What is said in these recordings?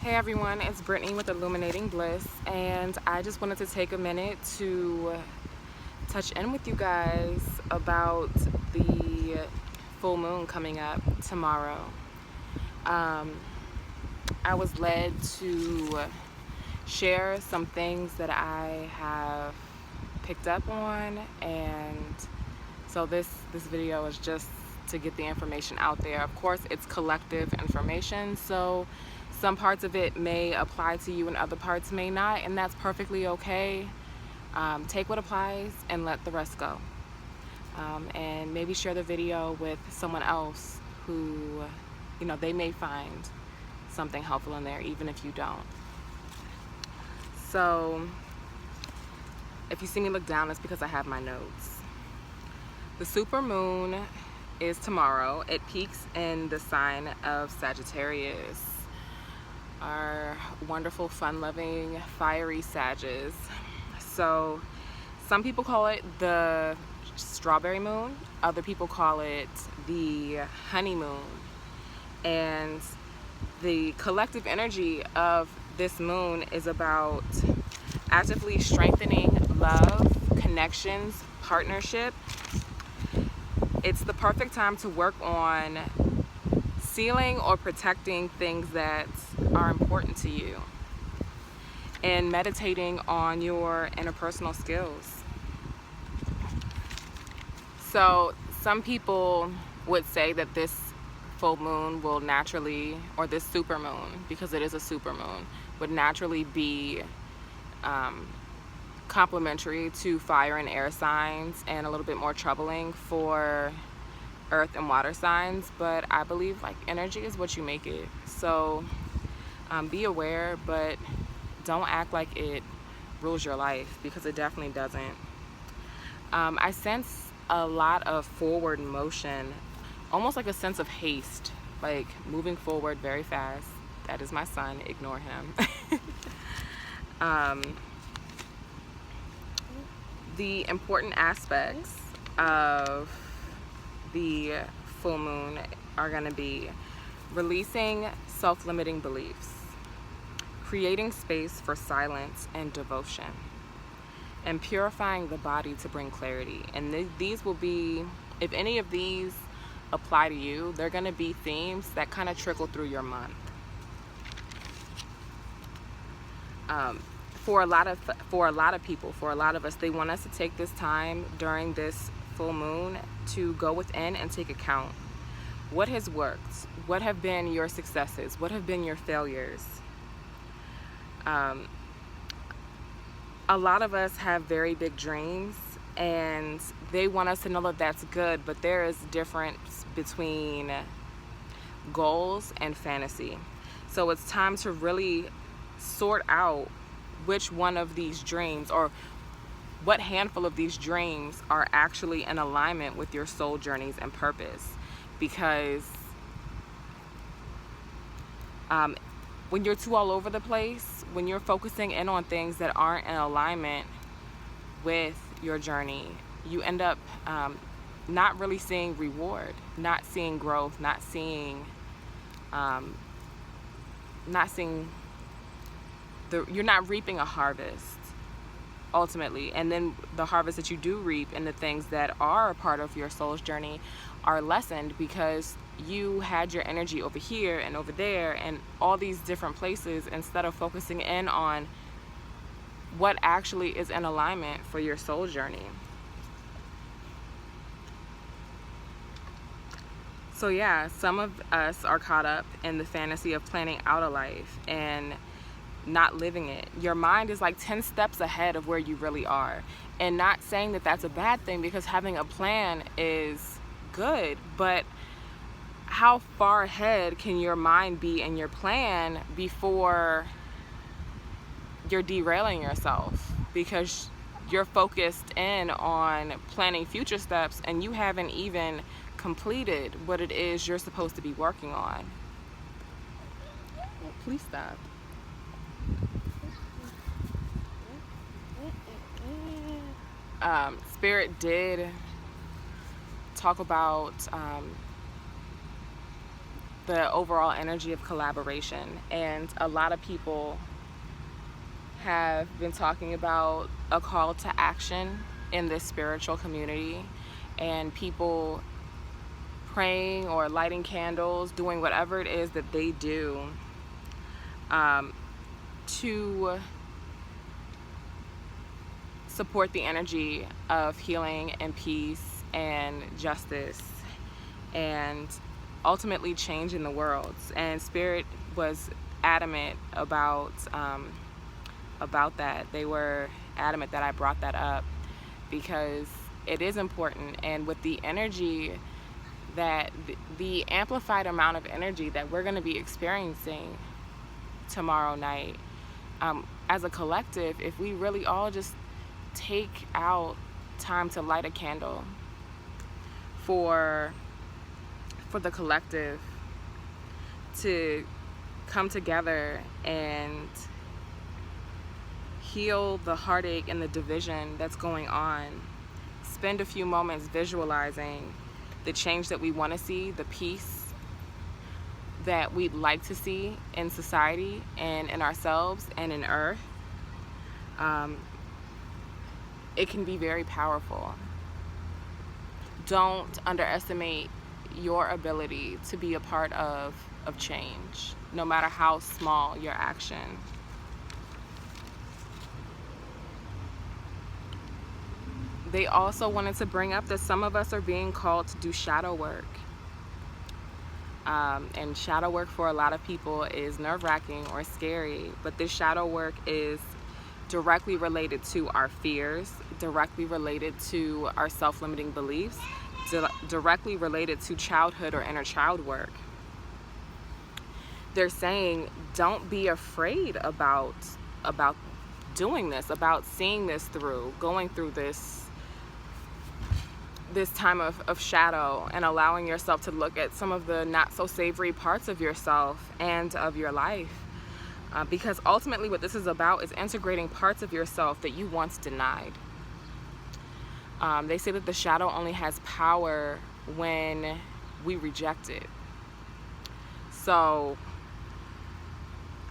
Hey everyone, it's Brittany with Illuminating Bliss, and I just wanted to take a minute to touch in with you guys about the full moon coming up tomorrow. I was led to share some things that I have picked up on, and so this video is just to get the information out there. Of course, it's collective information, so some parts of it may apply to you and other parts may not, and that's perfectly okay. Take what applies and let the rest go. And maybe share the video with someone else who, they may find something helpful in there, even if you don't. So, if you see me look down, it's because I have my notes. The super moon is tomorrow. It peaks in the sign of Sagittarius. Our wonderful, fun-loving, fiery Sages. So some people call it the strawberry moon. Other people call it the honeymoon. And the collective energy of this moon is about actively strengthening love, connections, partnership. It's the perfect time to work on sealing or protecting things that are important to you and meditating on your interpersonal skills. So some people would say that this full moon will naturally, or this super moon, because it is a super moon, would naturally be complementary to fire and air signs and a little bit more troubling for earth and water signs. But I believe energy is what you make it. So be aware, but don't act like it rules your life, because it definitely doesn't. I sense a lot of forward motion, almost like a sense of haste, like moving forward very fast. That is my son, ignore him. The important aspects of the full moon are going to be releasing self-limiting beliefs, creating space for silence and devotion, and purifying the body to bring clarity. And these will be, if any of these apply to you, they're going to be themes that kind of trickle through your month. For a lot of people, for a lot of us, they want us to take this time during this full moon to go within and take account. What has worked? What have been your successes? What have been your failures? A lot of us have very big dreams, and they want us to know that that's good, but there is a difference between goals and fantasy. So it's time to really sort out which one of these dreams, or what handful of these dreams, are actually in alignment with your soul journeys and purpose. Because when you're too all over the place, when you're focusing in on things that aren't in alignment with your journey, you end up not really seeing reward, not seeing growth, not seeing you're not reaping a harvest ultimately. And then the harvest that you do reap and the things that are a part of your soul's journey are lessened, because you had your energy over here and over there and all these different places, instead of focusing in on what actually is in alignment for your soul journey. So yeah, some of us are caught up in the fantasy of planning out a life and not living it. Your mind is like 10 steps ahead of where you really are. And not saying that that's a bad thing, because having a plan is good, but how far ahead can your mind be in your plan before you're derailing yourself? Because you're focused in on planning future steps and you haven't even completed what it is you're supposed to be working on. Please stop. Spirit did talk about the overall energy of collaboration. And a lot of people have been talking about a call to action in this spiritual community, and people praying or lighting candles, doing whatever it is that they do to support the energy of healing and peace and justice and ultimately change in the world. And Spirit was adamant about that. They were adamant that I brought that up because it is important. And with the energy that the amplified amount of energy that we're going to be experiencing tomorrow night, as a collective, if we really all just take out time to light a candle for the collective to come together and heal the heartache and the division that's going on, spend a few moments visualizing the change that we want to see, the peace that we'd like to see in society and in ourselves and in Earth, it can be very powerful. Don't underestimate your ability to be a part of change, no matter how small your action. They also wanted to bring up that some of us are being called to do shadow work. And shadow work for a lot of people is nerve-wracking or scary, but this shadow work is directly related to our fears, directly related to our self-limiting beliefs, directly related to childhood or inner child work. They're saying don't be afraid about doing this, about seeing this through, going through this time of shadow, and allowing yourself to look at some of the not so savory parts of yourself and of your life. Because ultimately what this is about is integrating parts of yourself that you once denied. They say that the shadow only has power when we reject it. So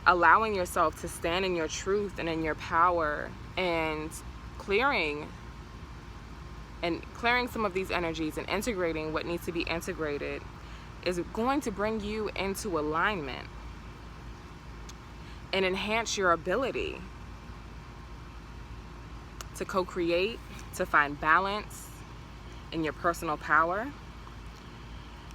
allowing yourself to stand in your truth and in your power and clearing some of these energies and integrating what needs to be integrated is going to bring you into alignment and enhance your ability to co-create, to find balance in your personal power.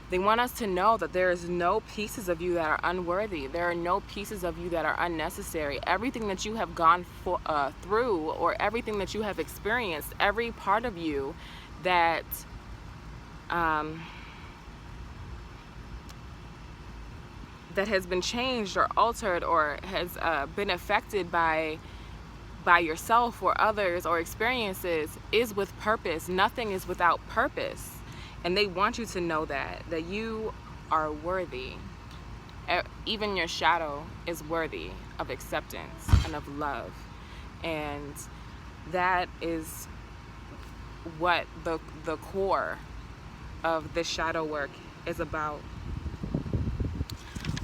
They want us to know that there is no pieces of you that are unworthy. There are no pieces of you that are unnecessary. Everything that you have gone through, or everything that you have experienced, every part of you that that has been changed or altered or has been affected by yourself or others or experiences is with purpose. Nothing is without purpose. And they want you to know that you are worthy. Even your shadow is worthy of acceptance and of love. And that is what the core of this shadow work is about.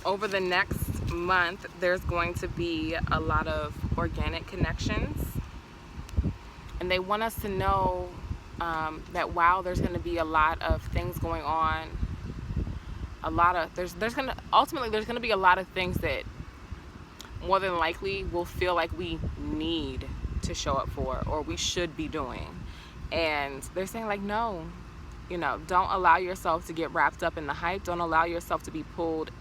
Over the next month, there's going to be a lot of organic connections. And they want us to know that while there's going to be a lot of things going on, there's going to be a lot of things that more than likely will feel like we need to show up for, or we should be doing. And they're saying like, no, don't allow yourself to get wrapped up in the hype. Don't allow yourself to be pulled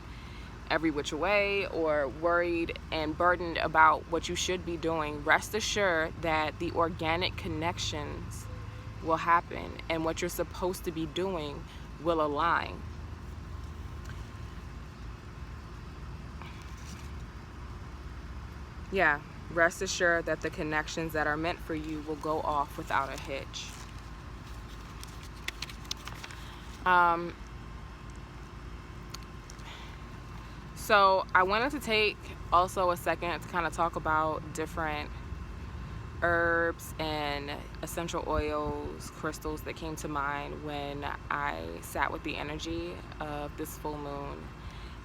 every which way or worried and burdened about what you should be doing. Rest assured that the organic connections will happen and what you're supposed to be doing will align. Yeah, rest assured that the connections that are meant for you will go off without a hitch. So I wanted to take also a second to kind of talk about different herbs and essential oils, crystals that came to mind when I sat with the energy of this full moon.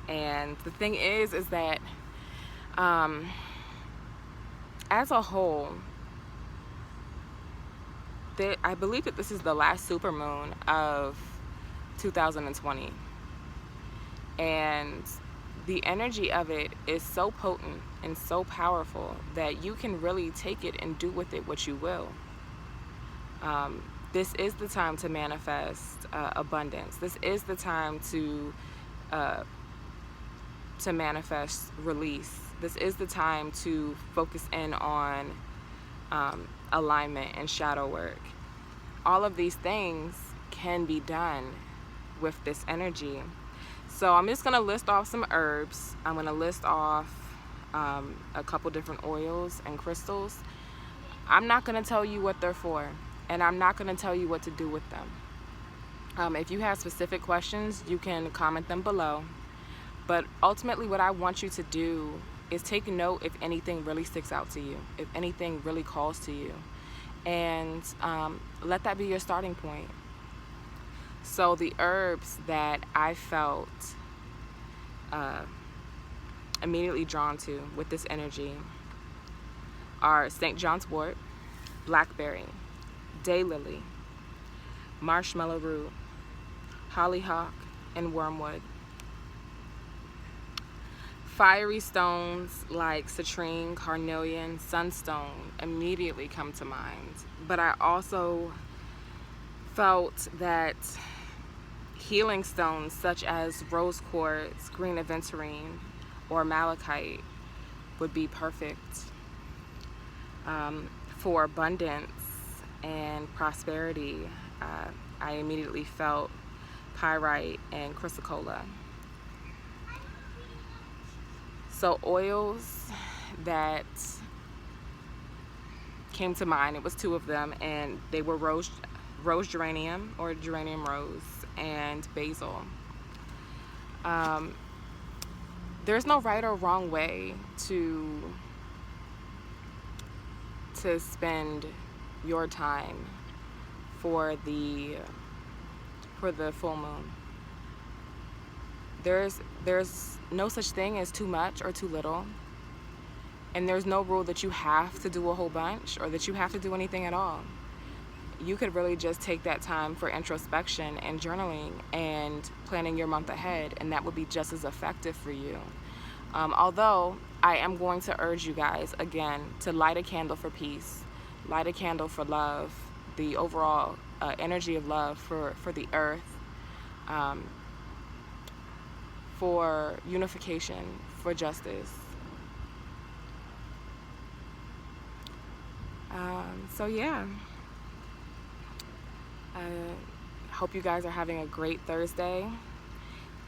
And the thing is that as a whole, I believe that this is the last supermoon of 2020, and the energy of it is so potent and so powerful that you can really take it and do with it what you will. This is the time to manifest abundance. This is the time to manifest release. This is the time to focus in on alignment and shadow work. All of these things can be done with this energy. So I'm just going to list off some herbs. I'm going to list off a couple different oils and crystals. I'm not going to tell you what they're for, and I'm not going to tell you what to do with them. If you have specific questions, you can comment them below. But ultimately what I want you to do is take note if anything really sticks out to you, if anything really calls to you, and let that be your starting point. So the herbs that I felt immediately drawn to with this energy are St. John's wort, blackberry, daylily, marshmallow root, hollyhock, and wormwood. Fiery stones like citrine, carnelian, sunstone immediately come to mind. But I also felt that healing stones such as rose quartz, green aventurine, or malachite would be perfect for abundance and prosperity. I immediately felt pyrite and chrysocolla. So oils that came to mind, it was two of them, and they were rose geranium or geranium rose and basil. There's no right or wrong way to spend your time for the full moon. There's no such thing as too much or too little, and there's no rule that you have to do a whole bunch or that you have to do anything at all. You could really just take that time for introspection and journaling and planning your month ahead, and that would be just as effective for you. Although I am going to urge you guys again to light a candle for peace, light a candle for love, the overall energy of love for the earth, for unification, for justice. So yeah, I hope you guys are having a great Thursday,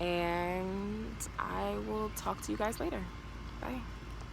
and I will talk to you guys later. Bye.